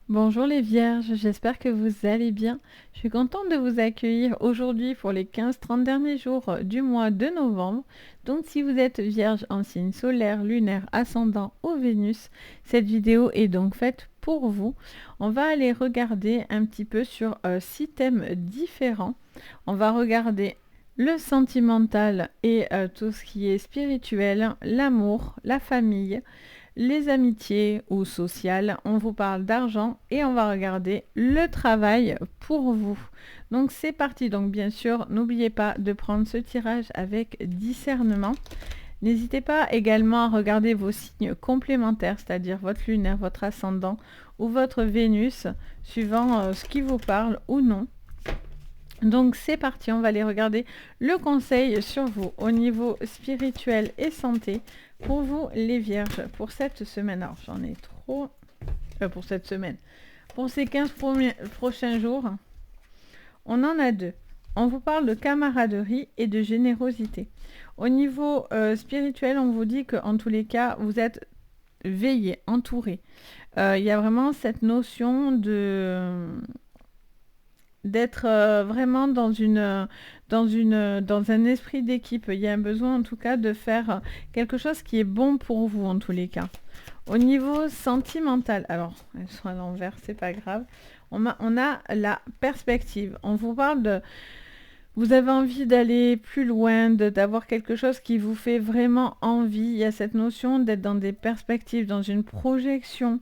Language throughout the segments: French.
Bonjour les vierges, j'espère que vous allez bien. Je suis contente de vous accueillir aujourd'hui pour les 15-30 derniers jours du mois de novembre. Donc si vous êtes vierge en signe solaire, lunaire, ascendant ou Vénus, cette vidéo est donc faite pour vous. On va aller regarder un petit peu sur 6 thèmes différents. On va regarder le sentimental et tout ce qui est spirituel, l'amour, la famille, les amitiés ou sociales, on vous parle d'argent et on va regarder le travail pour vous. Donc c'est parti. Donc bien sûr, n'oubliez pas de prendre ce tirage avec discernement. N'hésitez pas également à regarder vos signes complémentaires, c'est-à-dire votre lunaire, votre ascendant ou votre Vénus, suivant ce qui vous parle ou non. Donc c'est parti, on va aller regarder le conseil sur vous au niveau spirituel et santé pour vous les vierges pour cette semaine. Alors j'en ai trop pour cette semaine. Pour ces 15 prochains jours, on en a deux. On vous parle de camaraderie et de générosité. Au niveau spirituel, on vous dit qu'en tous les cas, vous êtes veillé, entouré. Il y a vraiment cette notion de d'être vraiment dans un esprit d'équipe. Il y a un besoin en tout cas de faire quelque chose qui est bon pour vous en tous les cas. Au niveau sentimental, alors elles sont à l'envers, c'est pas grave. On a la perspective. On vous parle de... Vous avez envie d'aller plus loin, d'avoir quelque chose qui vous fait vraiment envie. Il y a cette notion d'être dans des perspectives, dans une projection.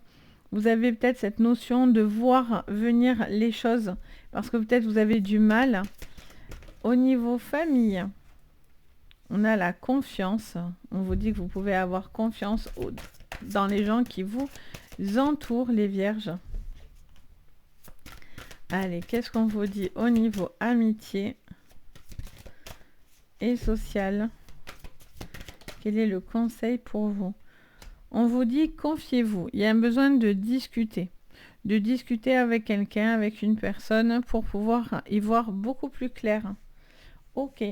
Vous avez peut-être cette notion de voir venir les choses parce que peut-être vous avez du mal. Au niveau famille, on a la confiance. On vous dit que vous pouvez avoir confiance dans les gens qui vous entourent, les vierges. Allez, qu'est-ce qu'on vous dit au niveau amitié et social? Quel est le conseil pour vous? On vous dit confiez-vous. Il y a un besoin de discuter avec quelqu'un, avec une personne pour pouvoir y voir beaucoup plus clair. Ok.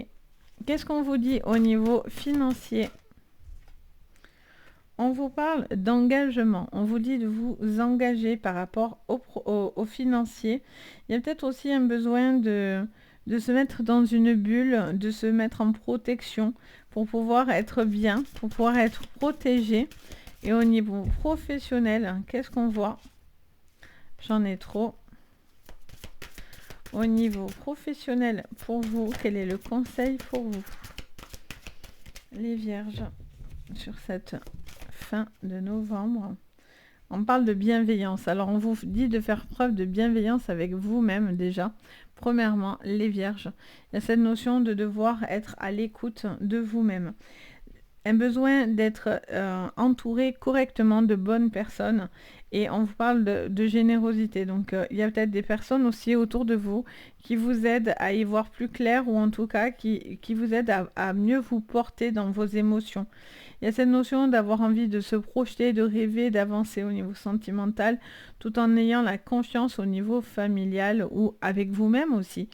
Qu'est-ce qu'on vous dit au niveau financier? On vous parle d'engagement. On vous dit de vous engager par rapport au financier. Il y a peut-être aussi un besoin de se mettre dans une bulle, de se mettre en protection pour pouvoir être bien, pour pouvoir être protégé. Et au niveau professionnel, qu'est-ce qu'on voit? J'en ai trop. Au niveau professionnel, pour vous, quel est le conseil pour vous, les vierges, sur cette fin de novembre? On parle de bienveillance. Alors, on vous dit de faire preuve de bienveillance avec vous-même déjà. Premièrement, les vierges, il y a cette notion de devoir être à l'écoute de vous-même. Un besoin d'être entouré correctement de bonnes personnes. Et on vous parle de générosité. Donc, il y a peut-être des personnes aussi autour de vous qui vous aident à y voir plus clair ou en tout cas qui vous aident à mieux vous porter dans vos émotions. Il y a cette notion d'avoir envie de se projeter, de rêver, d'avancer au niveau sentimental tout en ayant la confiance au niveau familial ou avec vous-même aussi.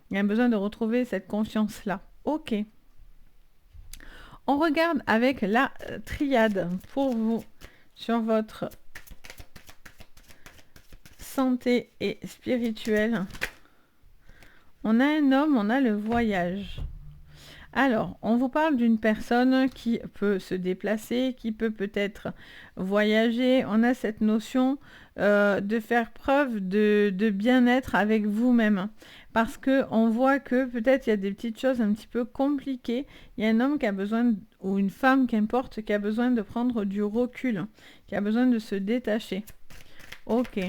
Il y a un besoin de retrouver cette confiance-là. Ok. On regarde avec la triade pour vous sur votre santé et spirituelle. On a un homme, on a le voyage. Alors, on vous parle d'une personne qui peut se déplacer, qui peut peut-être voyager. On a cette notion de faire preuve de bien-être avec vous-même. Parce qu'on voit que peut-être il y a des petites choses un petit peu compliquées. Il y a un homme qui a besoin, ou une femme, qu'importe, qui a besoin de prendre du recul, qui a besoin de se détacher. Ok.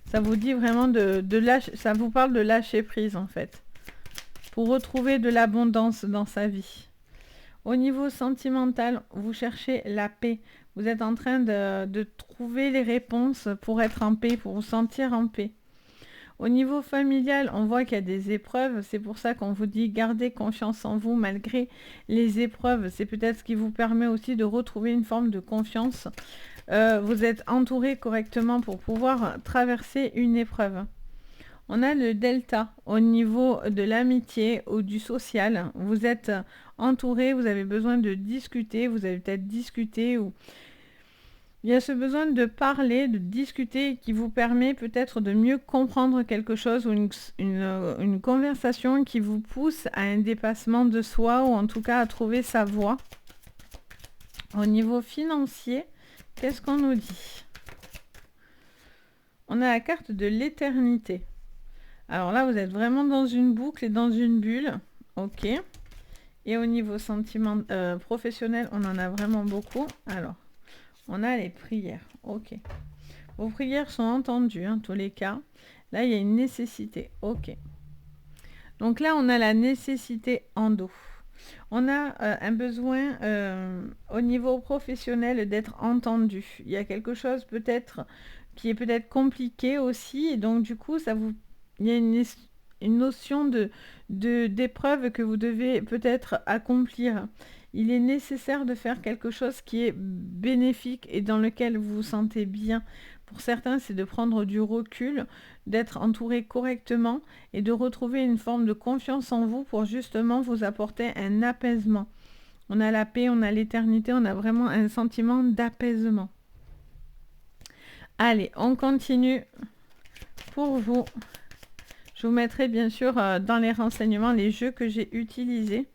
Ça vous dit vraiment de lâcher, ça vous parle de lâcher prise en fait. Pour retrouver de l'abondance dans sa vie. Au niveau sentimental, vous cherchez la paix. Vous êtes en train de trouver les réponses pour être en paix, pour vous sentir en paix. Au niveau familial, on voit qu'il y a des épreuves. C'est pour ça qu'on vous dit gardez confiance en vous malgré les épreuves. C'est peut-être ce qui vous permet aussi de retrouver une forme de confiance. Vous êtes entouré correctement pour pouvoir traverser une épreuve. On a le delta au niveau de l'amitié ou du social. Vous êtes entouré, vous avez besoin de discuter, vous avez peut-être discuté ou Il y a ce besoin de parler, de discuter qui vous permet peut-être de mieux comprendre quelque chose ou une conversation qui vous pousse à un dépassement de soi ou en tout cas à trouver sa voie. Au niveau financier, qu'est-ce qu'on nous dit? On a la carte de l'éternité. Alors là, vous êtes vraiment dans une boucle et dans une bulle. Ok. Et au niveau professionnel, on en a vraiment beaucoup. Alors, on a les prières. Ok. Vos prières sont entendues, en tous les cas. Là, il y a une nécessité. Ok. Donc là, on a la nécessité en dos. On a un besoin au niveau professionnel d'être entendu. Il y a quelque chose peut-être qui est peut-être compliqué aussi. Et donc, du coup, il y a une notion d'épreuve que vous devez peut-être accomplir. Il est nécessaire de faire quelque chose qui est bénéfique et dans lequel vous vous sentez bien. Pour certains, c'est de prendre du recul, d'être entouré correctement et de retrouver une forme de confiance en vous pour justement vous apporter un apaisement. On a la paix, on a l'éternité, on a vraiment un sentiment d'apaisement. Allez, on continue pour vous. Je vous mettrai bien sûr dans les renseignements les jeux que j'ai utilisés.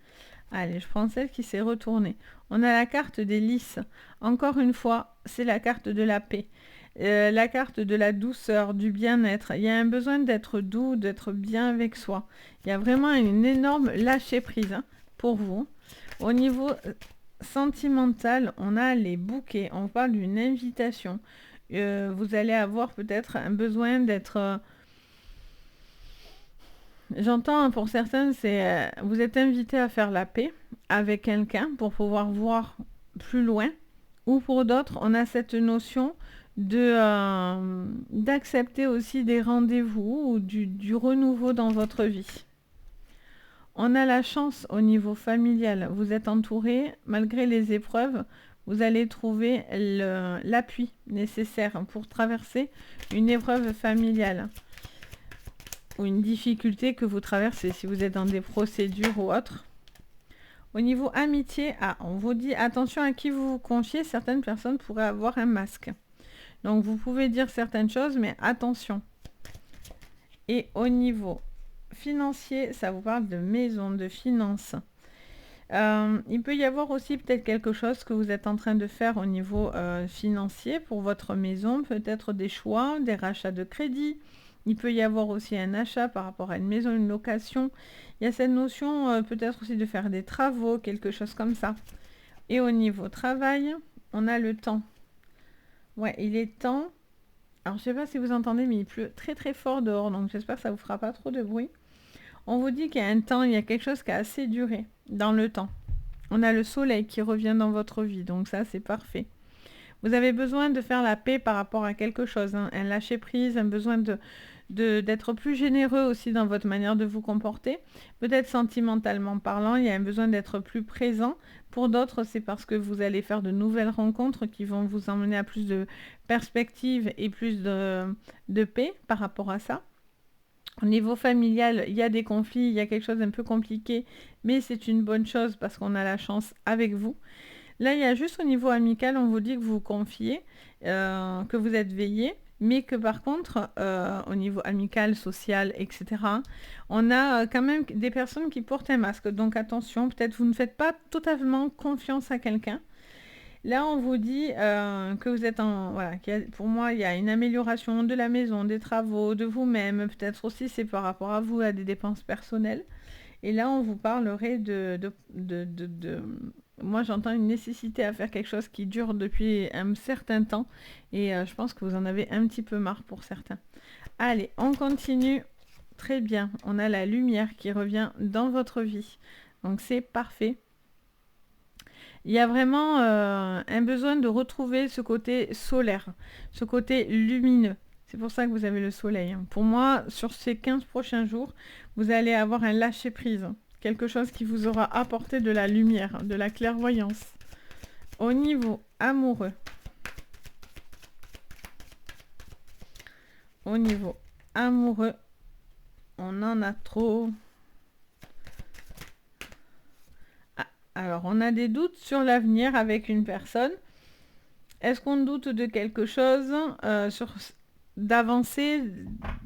Allez, je prends celle qui s'est retournée. On a la carte des lys. Encore une fois, c'est la carte de la paix. La carte de la douceur, du bien-être. Il y a un besoin d'être doux, d'être bien avec soi. Il y a vraiment une énorme lâcher-prise pour vous. Au niveau sentimental, on a les bouquets. On parle d'une invitation. Vous allez avoir peut-être un besoin d'être... J'entends pour certains, c'est vous êtes invité à faire la paix avec quelqu'un pour pouvoir voir plus loin. Ou pour d'autres, on a cette notion d'accepter aussi des rendez-vous ou du renouveau dans votre vie. On a la chance au niveau familial. Vous êtes entouré, malgré les épreuves, vous allez trouver l'appui nécessaire pour traverser une épreuve familiale ou une difficulté que vous traversez, si vous êtes dans des procédures ou autres. Au niveau amitié, on vous dit attention à qui vous vous confiez, certaines personnes pourraient avoir un masque. Donc vous pouvez dire certaines choses, mais attention. Et au niveau financier, ça vous parle de maison, de finances. Il peut y avoir aussi peut-être quelque chose que vous êtes en train de faire au niveau financier pour votre maison, peut-être des choix, des rachats de crédit. Il peut y avoir aussi un achat par rapport à une maison, une location. Il y a cette notion peut-être aussi de faire des travaux, quelque chose comme ça. Et au niveau travail, on a le temps. Ouais, il est temps. Alors, je ne sais pas si vous entendez, mais il pleut très très fort dehors, donc j'espère que ça ne vous fera pas trop de bruit. On vous dit qu'il y a un temps, il y a quelque chose qui a assez duré dans le temps. On a le soleil qui revient dans votre vie, donc ça, c'est parfait. Vous avez besoin de faire la paix par rapport à quelque chose, un lâcher-prise, un besoin d'être plus généreux aussi dans votre manière de vous comporter. Peut-être sentimentalement parlant, il y a un besoin d'être plus présent. Pour d'autres, c'est parce que vous allez faire de nouvelles rencontres qui vont vous emmener à plus de perspectives et plus de paix par rapport à ça. Au niveau familial, il y a des conflits, il y a quelque chose d'un peu compliqué, mais c'est une bonne chose parce qu'on a la chance avec vous. Là, il y a juste au niveau amical, on vous dit que vous vous confiez, que vous êtes veillé, mais que par contre, au niveau amical, social, etc., on a quand même des personnes qui portent un masque. Donc attention, peut-être vous ne faites pas totalement confiance à quelqu'un. Là, on vous dit que vous êtes Voilà, pour moi, il y a une amélioration de la maison, des travaux, de vous-même. Peut-être aussi, c'est par rapport à vous, à des dépenses personnelles. Et là, on vous parlerait moi, j'entends une nécessité à faire quelque chose qui dure depuis un certain temps. Et je pense que vous en avez un petit peu marre pour certains. Allez, on continue. Très bien. On a la lumière qui revient dans votre vie. Donc, c'est parfait. Il y a vraiment un besoin de retrouver ce côté solaire, ce côté lumineux. C'est pour ça que vous avez le soleil. Pour moi, sur ces 15 prochains jours, vous allez avoir un lâcher-prise. Quelque chose qui vous aura apporté de la lumière, de la clairvoyance. Au niveau amoureux. Au niveau amoureux, on en a trop. Alors, on a des doutes sur l'avenir avec une personne. Est-ce qu'on doute de quelque chose, d'avancer,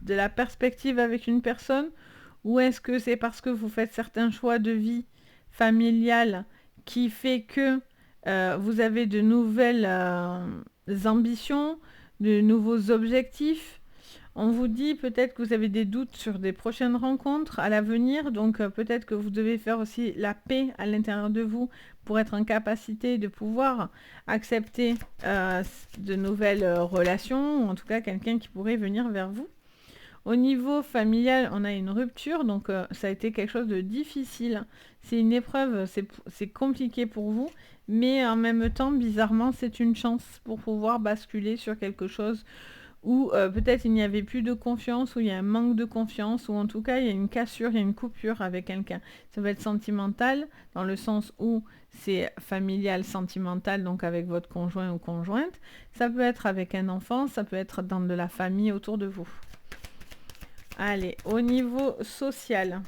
de la perspective avec une personne? Ou est-ce que c'est parce que vous faites certains choix de vie familiale qui fait que vous avez de nouvelles ambitions, de nouveaux objectifs? On vous dit peut-être que vous avez des doutes sur des prochaines rencontres à l'avenir, donc peut-être que vous devez faire aussi la paix à l'intérieur de vous pour être en capacité de pouvoir accepter de nouvelles relations, ou en tout cas quelqu'un qui pourrait venir vers vous. Au niveau familial, on a une rupture, donc ça a été quelque chose de difficile. C'est une épreuve, c'est compliqué pour vous, mais en même temps, bizarrement, c'est une chance pour pouvoir basculer sur quelque chose où peut-être il n'y avait plus de confiance, où il y a un manque de confiance, ou en tout cas il y a une cassure, il y a une coupure avec quelqu'un. Ça va être sentimental, dans le sens où c'est familial, sentimental, donc avec votre conjoint ou conjointe. Ça peut être avec un enfant, ça peut être dans de la famille autour de vous. Allez, au niveau social,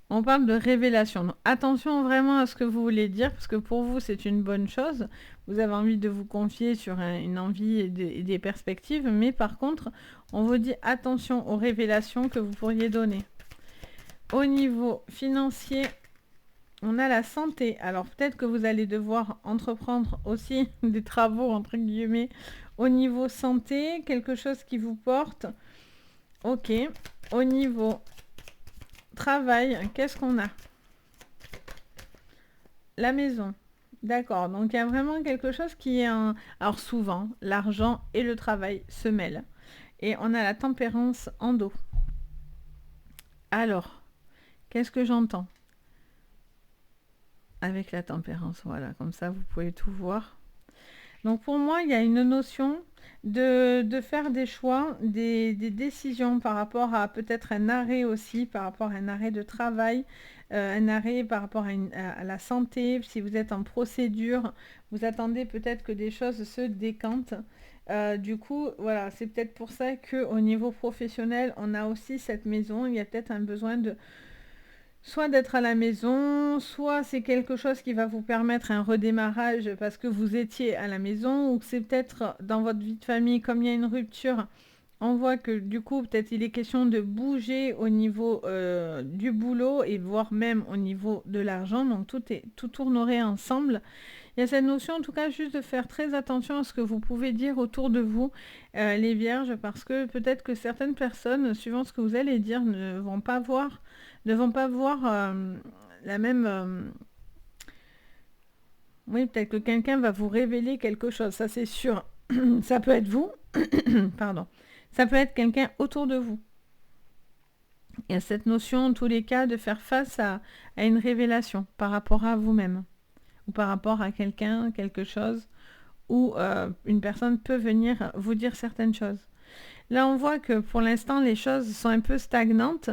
on parle de révélation. Donc, attention vraiment à ce que vous voulez dire, parce que pour vous, c'est une bonne chose. Vous avez envie de vous confier sur une envie et des perspectives, mais par contre, on vous dit attention aux révélations que vous pourriez donner. Au niveau financier, on a la santé. Alors, peut-être que vous allez devoir entreprendre aussi des travaux, entre guillemets, au niveau santé, quelque chose qui vous porte. Ok. Au niveau travail, qu'est-ce qu'on a? La maison. D'accord, donc il y a vraiment quelque chose qui est un... Alors souvent, l'argent et le travail se mêlent. Et on a la tempérance en dos. Alors, qu'est-ce que j'entends avec la tempérance? Voilà, comme ça vous pouvez tout voir. Donc pour moi, il y a une notion de faire des choix, des décisions par rapport à peut-être un arrêt aussi, par rapport à un arrêt de travail, un arrêt par rapport à la santé. Si vous êtes en procédure, vous attendez peut-être que des choses se décantent. Du coup, voilà, c'est peut-être pour ça qu'au niveau professionnel, on a aussi cette maison. Il y a peut-être un besoin de soit d'être à la maison, soit c'est quelque chose qui va vous permettre un redémarrage parce que vous étiez à la maison, ou que c'est peut-être dans votre vie de famille, comme il y a une rupture, on voit que du coup peut-être il est question de bouger au niveau du boulot et voire même au niveau de l'argent, donc tout tournerait ensemble. Il y a cette notion en tout cas juste de faire très attention à ce que vous pouvez dire autour de vous, les vierges, parce que peut-être que certaines personnes, suivant ce que vous allez dire, ne vont pas voir la même... Oui, peut-être que quelqu'un va vous révéler quelque chose, ça c'est sûr. Ça peut être vous, pardon. Ça peut être quelqu'un autour de vous. Il y a cette notion, en tous les cas, de faire face à une révélation par rapport à vous-même, ou par rapport à quelqu'un, quelque chose, où une personne peut venir vous dire certaines choses. Là, on voit que pour l'instant, les choses sont un peu stagnantes.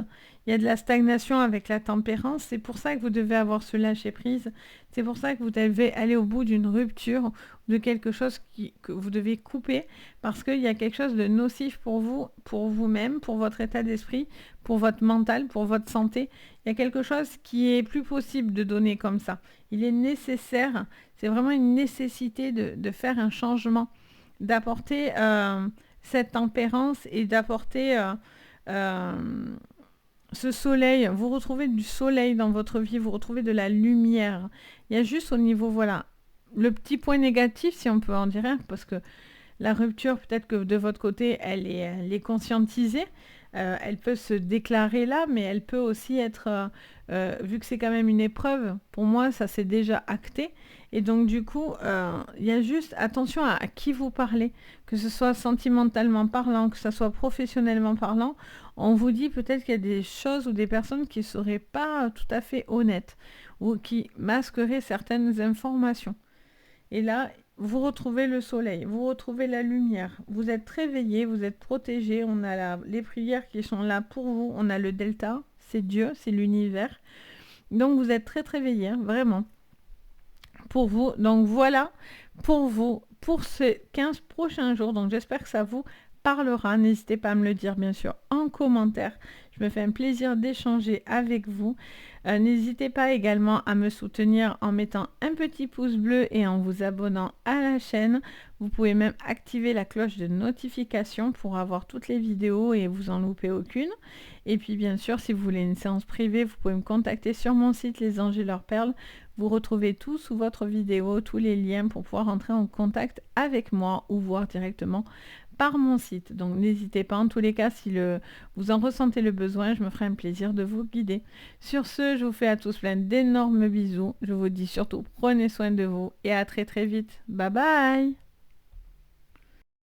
Il y a de la stagnation avec la tempérance. C'est pour ça que vous devez avoir ce lâcher-prise. C'est pour ça que vous devez aller au bout d'une rupture, de quelque chose que vous devez couper, parce qu'il y a quelque chose de nocif pour vous, pour vous-même, pour votre état d'esprit, pour votre mental, pour votre santé. Il y a quelque chose qui est plus possible de donner comme ça. Il est nécessaire, c'est vraiment une nécessité de faire un changement, d'apporter... cette tempérance et d'apporter ce soleil. Vous retrouvez du soleil dans votre vie, vous retrouvez de la lumière. Il y a juste au niveau, voilà, le petit point négatif, si on peut en dire, parce que la rupture, peut-être que de votre côté, elle est conscientisée. Elle peut se déclarer là, mais elle peut aussi être, vu que c'est quand même une épreuve, pour moi, ça s'est déjà acté. Et donc, du coup, il y a juste attention à qui vous parlez, que ce soit sentimentalement parlant, que ce soit professionnellement parlant. On vous dit peut-être qu'il y a des choses ou des personnes qui ne seraient pas tout à fait honnêtes ou qui masqueraient certaines informations. Et là, vous retrouvez le soleil, vous retrouvez la lumière, vous êtes réveillé, vous êtes protégé, on a les prières qui sont là pour vous, on a le delta, c'est Dieu, c'est l'univers. Donc vous êtes très réveillé, hein, vraiment, pour vous. Donc voilà, pour vous, pour ces 15 prochains jours, donc j'espère que ça vous parlera. N'hésitez pas à me le dire bien sûr en commentaire. Je me fais un plaisir d'échanger avec vous. N'hésitez pas également à me soutenir en mettant un petit pouce bleu et en vous abonnant à la chaîne. Vous pouvez même activer la cloche de notification pour avoir toutes les vidéos et vous en louper aucune. Et puis bien sûr, si vous voulez une séance privée, vous pouvez me contacter sur mon site Les Anges et leurs perles. Vous retrouvez tout sous votre vidéo, tous les liens pour pouvoir entrer en contact avec moi ou voir directement par mon site. Donc n'hésitez pas, en tous les cas, si vous en ressentez le besoin, je me ferai un plaisir de vous guider. Sur ce, je vous fais à tous plein d'énormes bisous. Je vous dis surtout, prenez soin de vous et à très très vite. Bye bye!